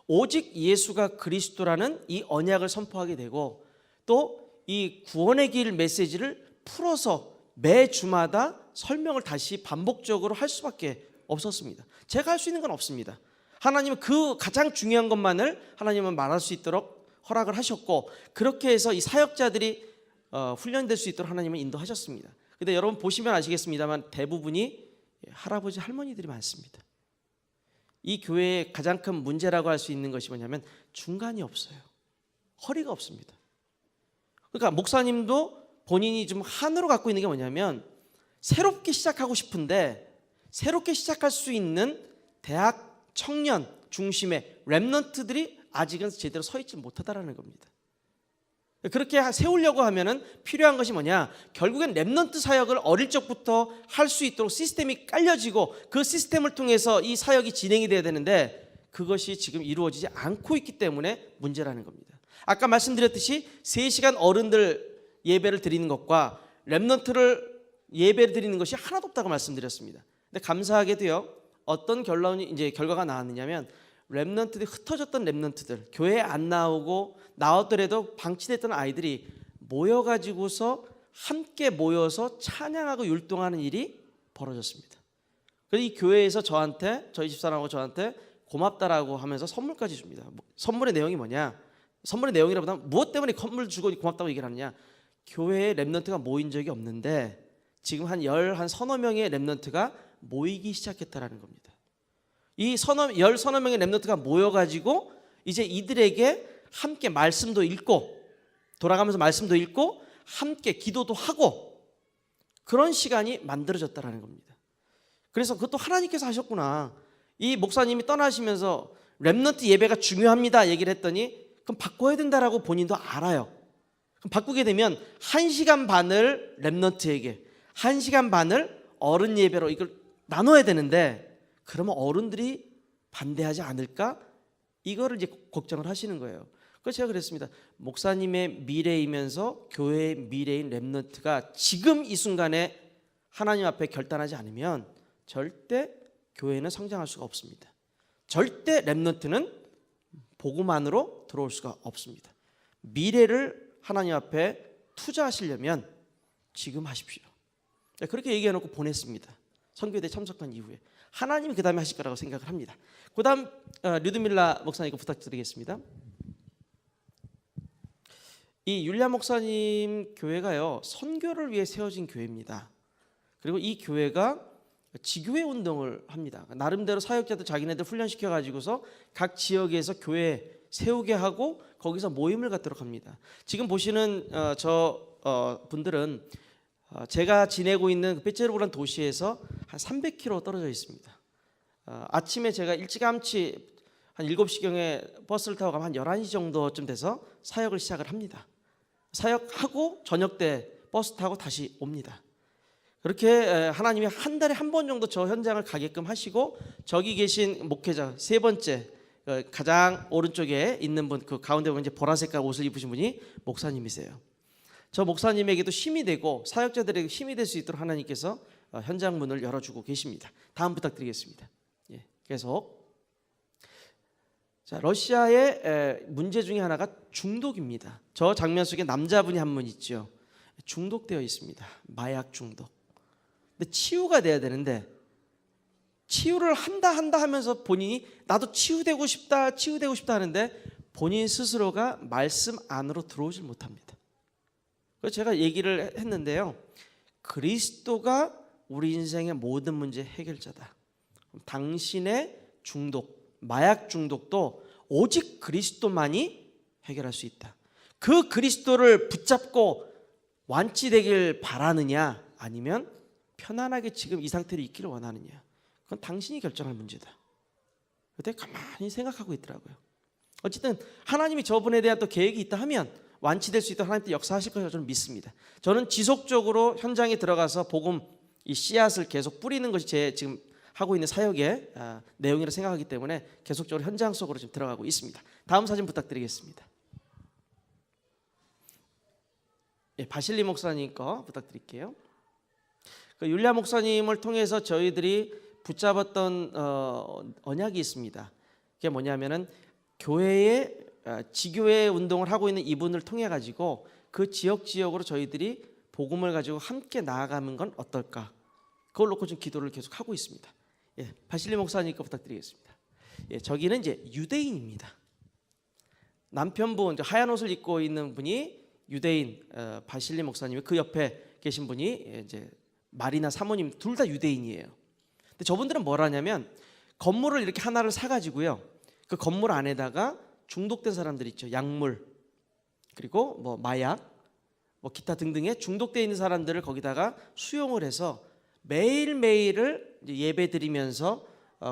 오직 예수가 그리스도라는 이 언약을 선포하게 되고, 또 이 구원의 길 메시지를 풀어서 매 주마다 설명을 다시 반복적으로 할 수밖에 없었습니다. 제가 할 수 있는 건 없습니다. 하나님은 그 가장 중요한 것만을 하나님은 말할 수 있도록 허락을 하셨고, 그렇게 해서 이 사역자들이 훈련될 수 있도록 하나님은 인도하셨습니다. 근데 여러분 보시면 아시겠습니다만 대부분이 할아버지 할머니들이 많습니다. 이 교회의 가장 큰 문제라고 할 수 있는 것이 뭐냐면 중간이 없어요. 허리가 없습니다. 그러니까 목사님도 본인이 좀 한으로 갖고 있는 게 뭐냐면 새롭게 시작하고 싶은데 새롭게 시작할 수 있는 대학 청년 중심의 렘넌트들이 아직은 제대로 서 있지 못하다라는 겁니다. 그렇게 세우려고 하면은 필요한 것이 뭐냐? 결국엔 렘넌트 사역을 어릴 적부터 할 수 있도록 시스템이 깔려지고 그 시스템을 통해서 이 사역이 진행이 돼야 되는데 그것이 지금 이루어지지 않고 있기 때문에 문제라는 겁니다. 아까 말씀드렸듯이 3시간 어른들 예배를 드리는 것과 렘넌트를 예배를 드리는 것이 하나도 없다고 말씀드렸습니다. 근데 감사하게도요, 어떤 결과가 나왔느냐면 렘넌트들이 흩어졌던 렘넌트들, 교회에 안 나오고 나왔더라도 방치됐던 아이들이 모여가지고서 함께 모여서 찬양하고 율동하는 일이 벌어졌습니다. 그래서 이 교회에서 저희 집사람하고 저한테 고맙다라고 하면서 선물까지 줍니다. 선물의 내용이 뭐냐? 선물의 내용이라보다 무엇 때문에 선물 주고 고맙다고 얘기를 하느냐? 교회에 렘넌트가 모인 적이 없는데 지금 한 서너 명의 렘넌트가 모이기 시작했다라는 겁니다. 이 서너 명의 렘넌트가 모여가지고 이제 이들에게 함께 말씀도 읽고 돌아가면서 말씀도 읽고 함께 기도도 하고 그런 시간이 만들어졌다라는 겁니다. 그래서 그것도 하나님께서 하셨구나. 이 목사님이 떠나시면서 렘넌트 예배가 중요합니다 얘기를 했더니 그럼 바꿔야 된다라고 본인도 알아요. 그럼 바꾸게 되면 1시간 반을 렘넌트에게 1시간 반을 어른 예배로 이걸 나눠야 되는데 그러면 어른들이 반대하지 않을까? 이거를 이제 걱정을 하시는 거예요. 그래서 제가 그랬습니다. 목사님의 미래이면서 교회의 미래인 렘넌트가 지금 이 순간에 하나님 앞에 결단하지 않으면 절대 교회는 성장할 수가 없습니다. 절대 렘넌트는 복음 안으로 들어올 수가 없습니다. 미래를 하나님 앞에 투자하시려면 지금 하십시오. 그렇게 얘기해놓고 보냈습니다. 선교대에 참석한 이후에 하나님이 그 다음에 하실 거라고 생각을 합니다. 그 다음 류드밀라 목사님 부탁드리겠습니다. 이 율리아 목사님 교회가요 선교를 위해 세워진 교회입니다. 그리고 이 교회가 지교회 운동을 합니다. 나름대로 사역자들 자기네들 훈련시켜 가지고서 각 지역에서 교회 세우게 하고 거기서 모임을 갖도록 합니다. 지금 보시는 분들은 제가 지내고 있는 페체르보라는 도시에서 한 300km 떨어져 있습니다. 아침에 제가 일찌감치 한 7시경에 버스를 타고 가면 한 11시 정도쯤 돼서 사역을 시작을 합니다. 사역하고 저녁 때 버스 타고 다시 옵니다. 그렇게 하나님이 한 달에 한 번 정도 저 현장을 가게끔 하시고 저기 계신 목회자 세 번째 가장 오른쪽에 있는 분, 그 가운데 보면 이제 보라색깔 옷을 입으신 분이 목사님이세요. 저 목사님에게도 힘이 되고 사역자들에게 힘이 될 수 있도록 하나님께서 현장 문을 열어주고 계십니다. 다음 부탁드리겠습니다. 예, 계속. 자, 러시아의 문제 중에 하나가 중독입니다. 저 장면 속에 남자분이 한 분 있죠. 중독되어 있습니다. 마약 중독. 근데 치유가 돼야 되는데 치유를 한다 하면서 본인이 나도 치유되고 싶다 하는데 본인 스스로가 말씀 안으로 들어오질 못합니다. 그래서 제가 얘기를 했는데요. 그리스도가 우리 인생의 모든 문제 해결자다. 당신의 중독, 마약 중독도 오직 그리스도만이 해결할 수 있다. 그 그리스도를 붙잡고 완치되길 바라느냐 아니면 편안하게 지금 이 상태로 있기를 원하느냐, 그건 당신이 결정할 문제다. 그때 가만히 생각하고 있더라고요. 어쨌든 하나님이 저분에 대한 또 계획이 있다 하면 완치될 수 있도록 하나님 또 역사하실 것이라고 저는 믿습니다. 저는 지속적으로 현장에 들어가서 복음 이 씨앗을 계속 뿌리는 것이 제 지금 하고 있는 사역의 내용이라고 생각하기 때문에 계속적으로 현장 속으로 지금 들어가고 있습니다. 다음 사진 부탁드리겠습니다. 예, 바실리 목사님 거 부탁드릴게요. 그 율리아 목사님을 통해서 저희들이 붙잡았던 언약이 있습니다. 그게 뭐냐면은 교회에 지교회 운동을 하고 있는 이분을 통해 가지고 그 지역으로 저희들이 복음을 가지고 함께 나아가는 건 어떨까? 그걸 놓고 지금 기도를 계속 하고 있습니다. 예, 바실리 목사님 거 부탁드리겠습니다. 저기는 이제 유대인입니다. 남편분 하얀 옷을 입고 있는 분이 유대인 바실리 목사님, 그 옆에 계신 분이 이제 마리나 사모님, 둘 다 유대인이에요. 근데 저분들은 뭘 하냐면 건물을 이렇게 하나를 사가지고요, 그 건물 안에다가 중독된 사람들 있죠. 약물, 그리고 뭐 마약, 뭐 기타 등등의 중독되어 있는 사람들을 거기다가 수용을 해서 매일매일을 예배 드리면서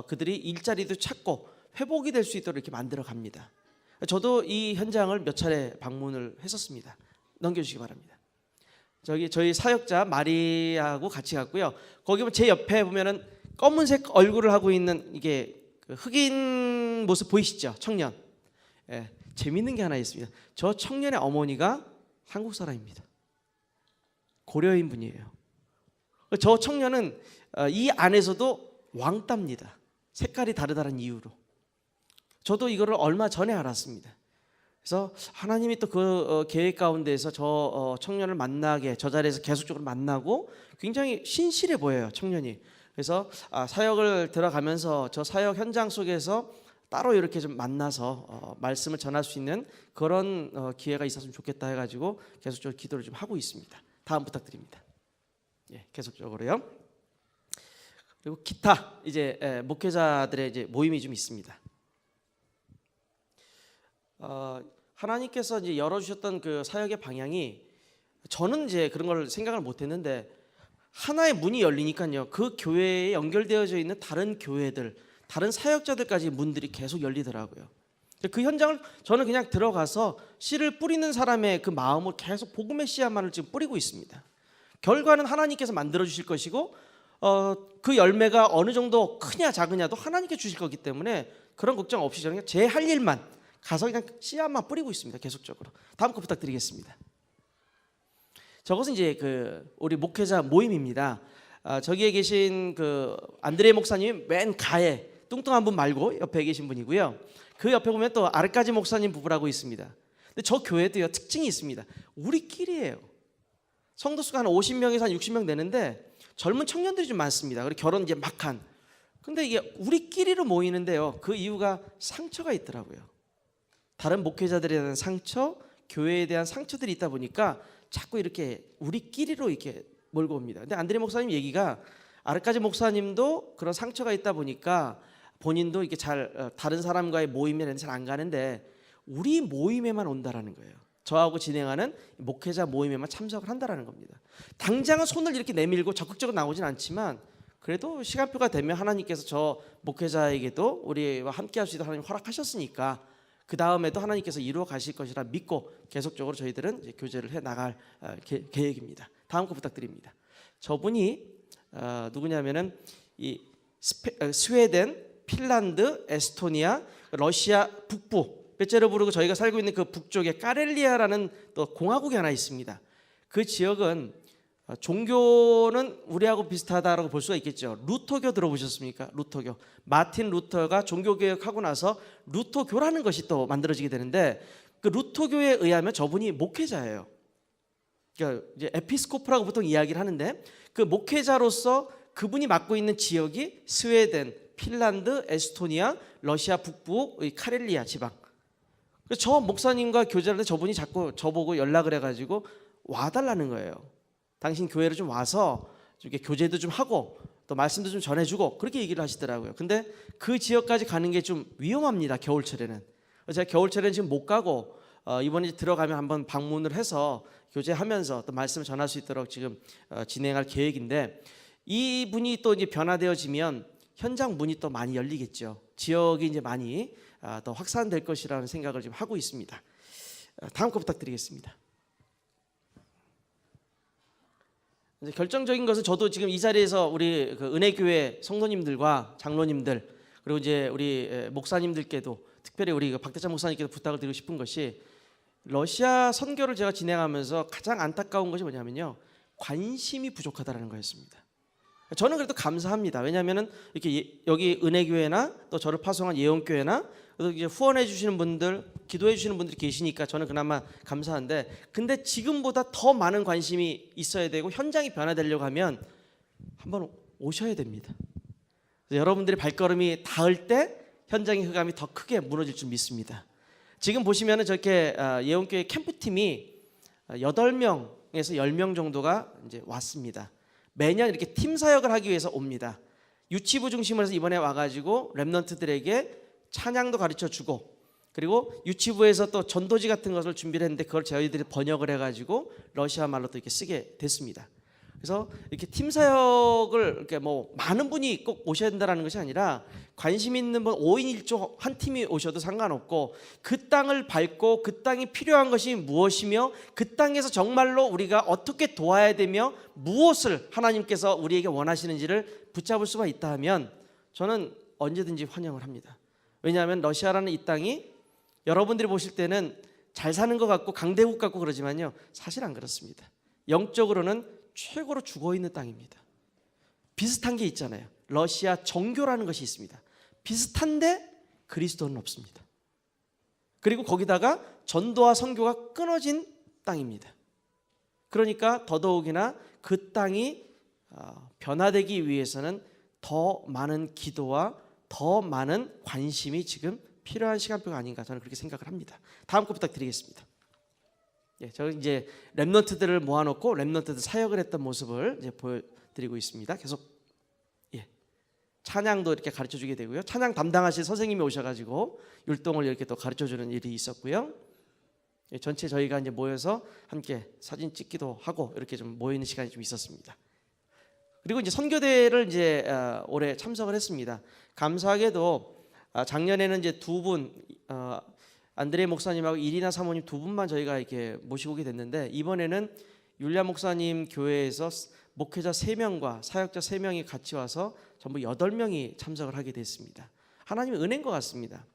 그들이 일자리도 찾고 회복이 될 수 있도록 이렇게 만들어 갑니다. 저도 이 현장을 몇 차례 방문을 했었습니다. 넘겨주시기 바랍니다. 저희 사역자 마리아하고 같이 갔고요. 거기 보면 제 옆에 보면은 검은색 얼굴을 하고 있는 이게 그 흑인 모습 보이시죠? 청년. 예, 재밌는 게 하나 있습니다. 저 청년의 어머니가 한국 사람입니다. 고려인 분이에요. 저 청년은 이 안에서도 왕따입니다. 색깔이 다르다는 이유로. 저도 이거를 얼마 전에 알았습니다. 그래서 하나님이 또 그 계획 가운데에서 저 청년을 만나게, 저 자리에서 계속적으로 만나고 굉장히 신실해 보여요, 청년이. 그래서 사역을 들어가면서 저 사역 현장 속에서 따로 이렇게 좀 만나서 말씀을 전할 수 있는 그런 기회가 있었으면 좋겠다 해가지고 계속적으로 기도를 좀 하고 있습니다. 다음 부탁드립니다. 예, 계속적으로요. 그리고 기타 이제 목회자들의 이제 모임이 좀 있습니다. 하나님께서 이제 열어주셨던 그 사역의 방향이, 저는 이제 그런 걸 생각을 못했는데 하나의 문이 열리니까요, 그 교회에 연결되어져 있는 다른 교회들, 다른 사역자들까지 문들이 계속 열리더라고요. 그 현장을 저는 그냥 들어가서 씨를 뿌리는 사람의 그 마음을 계속 복음의 씨앗만을 지금 뿌리고 있습니다. 결과는 하나님께서 만들어 주실 것이고 그 열매가 어느 정도 크냐 작으냐도 하나님께 주실 거기 때문에 그런 걱정 없이 저는 제 할 일만 가서 그냥 씨앗만 뿌리고 있습니다. 계속적으로. 다음 거 부탁드리겠습니다. 저것은 이제 그 우리 목회자 모임입니다. 저기에 계신 그 안드레 목사님 맨 가에 뚱뚱한 분 말고 옆에 계신 분이고요. 그 옆에 보면 또 아르까지 목사님 부부라고 있습니다. 근데 저 교회도요, 특징이 있습니다. 우리끼리예요. 성도 수가 한 50명에서 한 60명 되는데 젊은 청년들이 좀 많습니다. 그리고 결혼 이제 막 한. 근데 이게 우리끼리로 모이는데요, 그 이유가 상처가 있더라고요. 다른 목회자들에 대한 상처, 교회에 대한 상처들이 있다 보니까 자꾸 이렇게 우리끼리로 이렇게 몰고 옵니다. 근데 안드레 목사님 얘기가, 아르까지 목사님도 그런 상처가 있다 보니까 본인도 이게 잘 다른 사람과의 모임에는 잘 안 가는데 우리 모임에만 온다라는 거예요. 저하고 진행하는 목회자 모임에만 참석을 한다라는 겁니다. 당장은 손을 이렇게 내밀고 적극적으로 나오진 않지만 그래도 시간표가 되면 하나님께서 저 목회자에게도 우리와 함께 할 수 있도록 하나님 허락하셨으니까 그 다음에도 하나님께서 이루어 가실 것이라 믿고 계속적으로 저희들은 이제 교제를 해 나갈 계획입니다. 다음 거 부탁드립니다. 저분이 누구냐면은 이 스웨덴, 핀란드, 에스토니아, 러시아 북부, 빼째로 부르고 저희가 살고 있는 그 북쪽에 까렐리아라는 또 공화국이 하나 있습니다. 그 지역은 종교는 우리하고 비슷하다라고 볼 수가 있겠죠. 루터교 들어보셨습니까? 루터교. 마틴 루터가 종교개혁하고 나서 루터교라는 것이 또 만들어지게 되는데 그 루터교에 의하면 저분이 목회자예요. 그러니까 이제 에피스코프라고 보통 이야기를 하는데 그 목회자로서 그분이 맡고 있는 지역이 스웨덴, 핀란드, 에스토니아, 러시아 북부 카렐리아 지방. 그래서 저 목사님과 교제를 하는데 저분이 자꾸 저보고 연락을 해가지고 와달라는 거예요. 당신 교회를 좀 와서 이렇게 교제도 좀 하고 또 말씀도 좀 전해주고 그렇게 얘기를 하시더라고요. 근데 그 지역까지 가는 게 좀 위험합니다. 겨울철에는. 제가 겨울철에는 지금 못 가고 이번에 들어가면 한번 방문을 해서 교제하면서 또 말씀을 전할 수 있도록 지금 진행할 계획인데, 이분이 또 이제 변화되어지면 현장 문이 또 많이 열리겠죠. 지역이 이제 많이 더 확산될 것이라는 생각을 지금 하고 있습니다. 다음 거 부탁드리겠습니다. 이제 결정적인 것은 저도 지금 이 자리에서 우리 그 은혜교회 성도님들과 장로님들 그리고 이제 우리 목사님들께도 특별히 우리 박대찬 목사님께도 부탁을 드리고 싶은 것이, 러시아 선교를 제가 진행하면서 가장 안타까운 것이 뭐냐면요, 관심이 부족하다는 거였습니다. 저는 그래도 감사합니다. 왜냐하면은 이렇게 여기 은혜교회나 또 저를 파송한 예원교회나 또 이제 후원해 주시는 분들, 기도해 주시는 분들이 계시니까 저는 그나마 감사한데, 근데 지금보다 더 많은 관심이 있어야 되고 현장이 변화되려고 하면 한번 오셔야 됩니다. 여러분들의 발걸음이 닿을 때 현장의 흑암이 더 크게 무너질 줄 믿습니다. 지금 보시면은 저렇게 예원교회 캠프팀이 8명에서 10명 정도가 이제 왔습니다. 매년 이렇게 팀 사역을 하기 위해서 옵니다. 유치부 중심으로 해서 이번에 와가지고 렘넌트들에게 찬양도 가르쳐주고, 그리고 유치부에서 또 전도지 같은 것을 준비를 했는데 그걸 저희들이 번역을 해가지고 러시아 말로 또 이렇게 쓰게 됐습니다. 그래서 이렇게 팀 사역을 이렇게 뭐 많은 분이 꼭 오셔야 된다는 것이 아니라 관심 있는 분 5인 1조 한 팀이 오셔도 상관없고, 그 땅을 밟고 그 땅이 필요한 것이 무엇이며 그 땅에서 정말로 우리가 어떻게 도와야 되며 무엇을 하나님께서 우리에게 원하시는지를 붙잡을 수가 있다 하면 저는 언제든지 환영을 합니다. 왜냐하면 러시아라는 이 땅이 여러분들이 보실 때는 잘 사는 것 같고 강대국 같고 그러지만요, 사실 안 그렇습니다. 영적으로는 최고로 죽어있는 땅입니다. 비슷한 게 있잖아요. 러시아 정교라는 것이 있습니다. 비슷한데 그리스도는 없습니다. 그리고 거기다가 전도와 선교가 끊어진 땅입니다. 그러니까 더더욱이나 그 땅이 변화되기 위해서는 더 많은 기도와 더 많은 관심이 지금 필요한 시간표가 아닌가, 저는 그렇게 생각을 합니다. 다음 거 부탁드리겠습니다. 저는 이제 렘넌트들을 모아놓고 렘넌트들 사역을 했던 모습을 이제 보여드리고 있습니다. 계속 찬양도 이렇게 가르쳐주게 되고요. 찬양 담당하실 선생님이 오셔가지고 율동을 이렇게 또 가르쳐주는 일이 있었고요. 전체 저희가 이제 모여서 함께 사진 찍기도 하고 이렇게 좀 모이는 시간이 좀 있었습니다. 그리고 이제 선교대회를 이제 올해 참석을 했습니다. 감사하게도 작년에는 이제 두 분, 안드레 목사님하고 이리나 사모님 두 분만 저희가 이렇게 모시고 오게 됐는데, 이번에는 율리아 목사님 교회에서 목회자 3명과 사역자 3명이 같이 와서 전부 8명이 참석을 하게 됐습니다. 하나님의 은혜인 것 같습니다.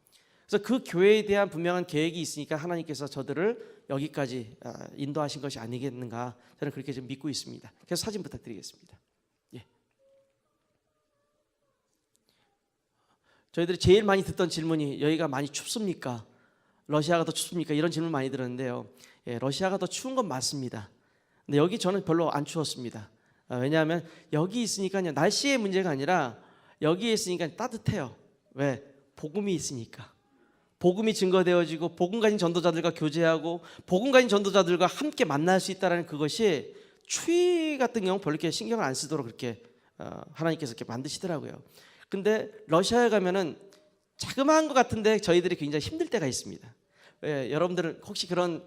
그래서 그 교회에 대한 분명한 계획이 있으니까 하나님께서 저들을 여기까지 인도하신 것이 아니겠는가, 저는 그렇게 좀 믿고 있습니다. 그래서 사진 부탁드리겠습니다. 저희들이 제일 많이 듣던 질문이 여기가 많이 춥습니까? 러시아가 더 춥습니까? 이런 질문 많이 들었는데요. 러시아가 더 추운 건 맞습니다. 근데 여기 저는 별로 안 추웠습니다. 왜냐하면 여기 있으니까요, 날씨의 문제가 아니라 여기에 있으니까 따뜻해요. 왜? 복음이 있으니까. 복음이 증거되어지고 복음 가진 전도자들과 교제하고 복음 가진 전도자들과 함께 만날 수 있다는 그것이 추위 같은 경우 별로 이렇게 신경을 안 쓰도록 그렇게 하나님께서 이렇게 만드시더라고요. 근데 러시아에 가면은 자그마한 것 같은데 저희들이 굉장히 힘들 때가 있습니다. 여러분들은 혹시 그런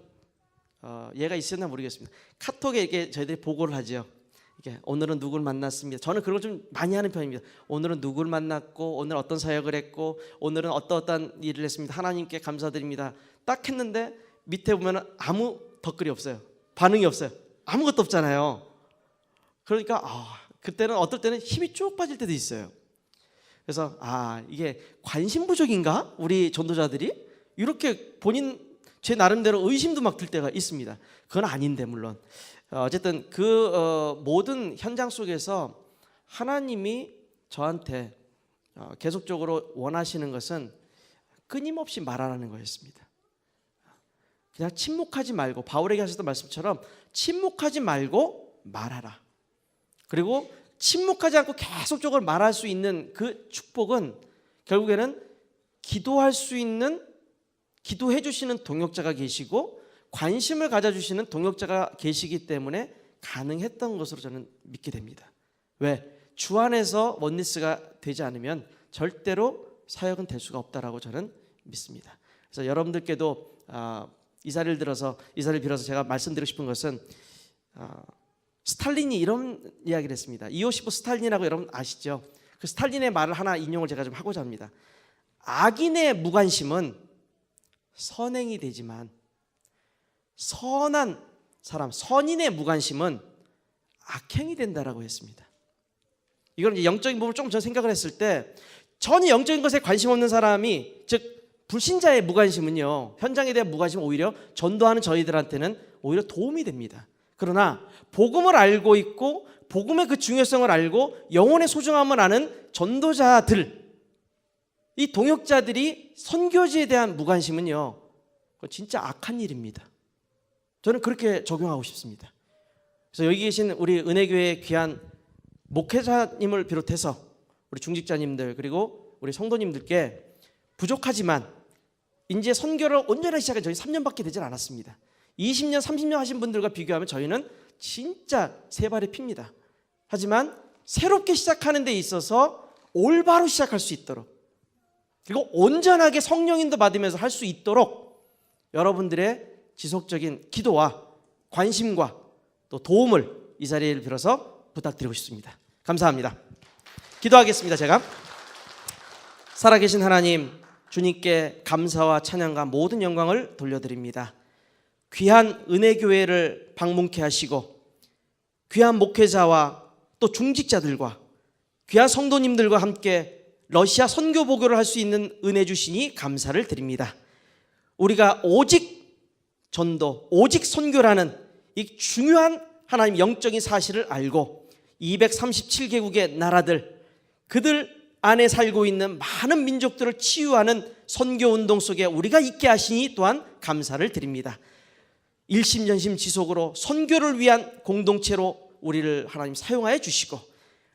예가 있었나 모르겠습니다. 카톡에 이렇게 저희들이 보고를 하죠. 이게 오늘은 누구를 만났습니다. 저는 그런 걸 좀 많이 하는 편입니다. 오늘은 누구를 만났고 오늘 어떤 사역을 했고 오늘은 어떠한 일을 했습니다. 하나님께 감사드립니다. 딱 했는데 밑에 보면은 아무 댓글이 없어요. 반응이 없어요. 아무것도 없잖아요. 그러니까 그때는 어떨 때는 힘이 쭉 빠질 때도 있어요. 그래서 이게 관심 부족인가? 우리 전도자들이 이렇게 본인 제 나름대로 의심도 막 들 때가 있습니다. 그건 아닌데 물론 어쨌든 그 모든 현장 속에서 하나님이 저한테 계속적으로 원하시는 것은 끊임없이 말하라는 거였습니다. 그냥 침묵하지 말고, 바울에게 하셨던 말씀처럼 침묵하지 말고 말하라. 그리고 침묵하지 않고 계속적으로 말할 수 있는 그 축복은 결국에는 기도할 수 있는, 기도해 주시는 동역자가 계시고 관심을 가져주시는 동역자가 계시기 때문에 가능했던 것으로 저는 믿게 됩니다. 왜? 주 안에서 원리스가 되지 않으면 절대로 사역은 될 수가 없다라고 저는 믿습니다. 그래서 여러분들께도 이 자리를 빌어서 제가 말씀드리고 싶은 것은 스탈린이 이런 이야기를 했습니다. 이오시프 스탈린이라고 여러분 아시죠? 그 스탈린의 말을 하나 인용을 제가 좀 하고자 합니다. 악인의 무관심은 선행이 되지만 선한 사람, 선인의 무관심은 악행이 된다라고 했습니다. 이건 이제 영적인 부분을 조금 전 생각을 했을 때 전혀 영적인 것에 관심 없는 사람이, 즉 불신자의 무관심은요, 현장에 대한 무관심은 오히려 전도하는 저희들한테는 오히려 도움이 됩니다. 그러나 복음을 알고 있고 복음의 그 중요성을 알고 영혼의 소중함을 아는 전도자들, 이 동역자들이 선교지에 대한 무관심은요, 진짜 악한 일입니다. 저는 그렇게 적용하고 싶습니다. 그래서 여기 계신 우리 은혜교회의 귀한 목회자님을 비롯해서 우리 중직자님들 그리고 우리 성도님들께 부족하지만 이제 선교를 온전히 시작한 저희 3년밖에 되질 않았습니다. 20년, 30년 하신 분들과 비교하면 저희는 진짜 세 발의 피입니다. 하지만 새롭게 시작하는 데 있어서 올바로 시작할 수 있도록, 그리고 온전하게 성령인도 받으면서 할 수 있도록 여러분들의 지속적인 기도와 관심과 또 도움을 이 자리를 빌어서 부탁드리고 싶습니다. 감사합니다. 기도하겠습니다. 제가 살아계신 하나님, 주님께 감사와 찬양과 모든 영광을 돌려드립니다. 귀한 은혜교회를 방문케 하시고 귀한 목회자와 또 중직자들과 귀한 성도님들과 함께 러시아 선교 보고를 할 수 있는 은혜 주시니 감사를 드립니다. 우리가 오직 전도, 오직 선교라는 이 중요한 하나님 영적인 사실을 알고 237개국의 나라들, 그들 안에 살고 있는 많은 민족들을 치유하는 선교운동 속에 우리가 있게 하시니 또한 감사를 드립니다. 일심전심 지속으로 선교를 위한 공동체로 우리를 하나님 사용하여 주시고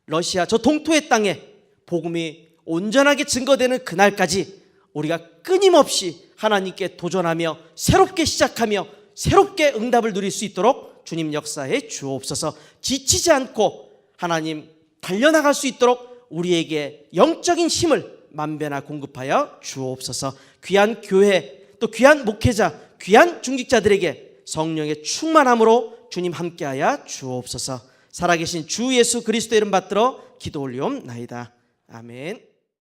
러시아 저 동토의 땅에 복음이 온전하게 증거되는 그날까지 우리가 끊임없이 하나님께 도전하며 새롭게 시작하며 새롭게 응답을 누릴 수 있도록 주님 역사해 주옵소서. 지치지 않고 하나님 달려나갈 수 있도록 우리에게 영적인 힘을 만배나 공급하여 주옵소서. 귀한 교회 또 귀한 목회자, 귀한 중직자들에게 성령의 충만함으로 주님 함께하여 주옵소서. 살아계신 주 예수 그리스도의 이름 받들어 기도 올리옵나이다. 아멘.